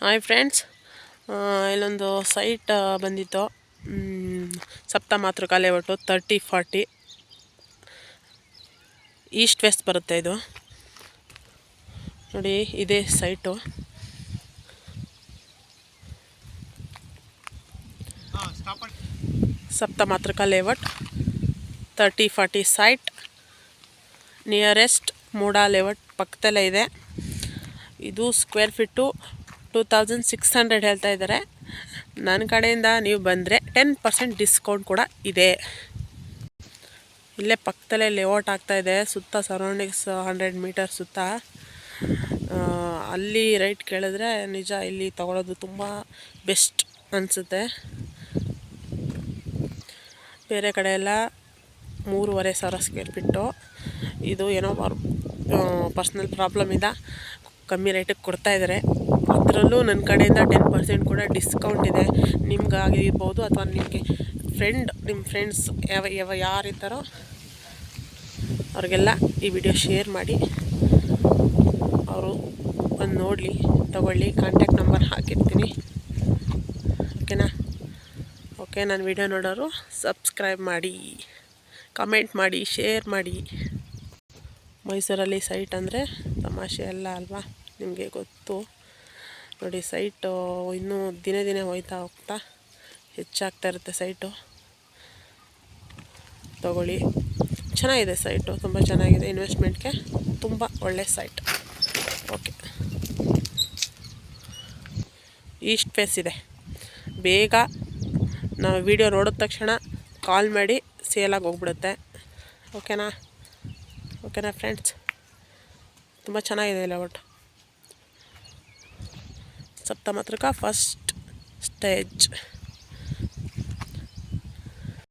Hi friends, ಇಲ್ಲೊಂದು site ಬಂದಿತ್ತು. Saptamatrika layout 3040 East West ಬರುತ್ತೆ. ಇದು ನೋಡಿ, ಇದೇ site. Saptamatrika layout 3040 site nearest MUDA layout ಪಕ್ಕದಲ್ಲೇ ಇದೆ. ಇದು ಸ್ಕ್ವೇರ್ ಫೀಟು 2600 ಹೇಳ್ತಾ ಇದ್ದಾರೆ. ನನ್ನ ಕಡೆಯಿಂದ ನೀವು ಬಂದರೆ 10% ಡಿಸ್ಕೌಂಟ್ ಕೂಡ ಇದೆ. ಇಲ್ಲೇ ಪಕ್ಕದಲ್ಲೇ ಲೇಔಟ್ ಆಗ್ತಾಯಿದೆ. ಸುತ್ತ ಸರೌಂಡಿಂಗ್ಸ್ 100 ಮೀಟರ್ ಸುತ್ತ. ಅಲ್ಲಿ ರೈಟ್ ಕೇಳಿದ್ರೆ ನಿಜ ಇಲ್ಲಿ ತಗೊಳ್ಳೋದು ತುಂಬ ಬೆಸ್ಟ್ ಅನಿಸುತ್ತೆ. ಬೇರೆ ಕಡೆ ಎಲ್ಲ 3500 ಸ್ಕ್ವೇರ್ ಫೀಟು. ಇದು ಏನೋ ಪರ್ಸ್ನಲ್ ಪ್ರಾಬ್ಲಮ್ ಇದೆ, ಕಮ್ಮಿ ರೇಟಿಗೆ ಕೊಡ್ತಾಯಿದ್ದಾರೆ. ಅದರಲ್ಲೂ ನನ್ನ ಕಡೆಯಿಂದ 10% ಕೂಡ ಡಿಸ್ಕೌಂಟ್ ಇದೆ. ನಿಮ್ಗಾಗಿರ್ಬೋದು ಅಥವಾ ನಿಮ್ಮ ಫ್ರೆಂಡ್ಸ್ ಯಾರಿದ್ದಾರೋ ಅವ್ರಿಗೆಲ್ಲ ಈ ವಿಡಿಯೋ ಶೇರ್ ಮಾಡಿ, ಅವರು ಒಂದು ನೋಡಲಿ, ತಗೊಳ್ಳಿ. ಕಾಂಟ್ಯಾಕ್ಟ್ ನಂಬರ್ ಹಾಕಿರ್ತೀನಿ, ಓಕೆನಾ? ಓಕೆ, ನನ್ನ ವಿಡಿಯೋ ನೋಡೋರು ಸಬ್ಸ್ಕ್ರೈಬ್ ಮಾಡಿ, ಕಮೆಂಟ್ ಮಾಡಿ, ಶೇರ್ ಮಾಡಿ. ಮೈಸೂರಲ್ಲಿ ಸೈಟ್ ಅಂದರೆ ತಮಾಷೆ ಅಲ್ಲ ಅಲ್ವಾ? ನಿಮಗೆ ಗೊತ್ತು. ನೋಡಿ, ಸೈಟು ಇನ್ನೂ ದಿನೇ ದಿನೇ ಹೋಗ್ತಾ ಹೆಚ್ಚಾಗ್ತಾ ಇರುತ್ತೆ. ಸೈಟು ತಗೊಳ್ಳಿ, ಚೆನ್ನಾಗಿದೆ ಸೈಟು, ತುಂಬ ಚೆನ್ನಾಗಿದೆ. ಇನ್ವೆಸ್ಟ್ಮೆಂಟ್ಗೆ ತುಂಬ ಒಳ್ಳೆ ಸೈಟ್. ಓಕೆ, ಈಸ್ಟ್ ಫೇಸ್ ಇದೆ. ಬೇಗ ನಾವು ವಿಡಿಯೋ ನೋಡಿದ ತಕ್ಷಣ ಕಾಲ್ ಮಾಡಿ, ಸೇಲಾಗಿ ಹೋಗ್ಬಿಡುತ್ತೆ. ಓಕೆನಾ ಫ್ರೆಂಡ್ಸ್? ತುಂಬ ಚೆನ್ನಾಗಿದೆ ಲೇಔಟ್. Saptamatrika first stage.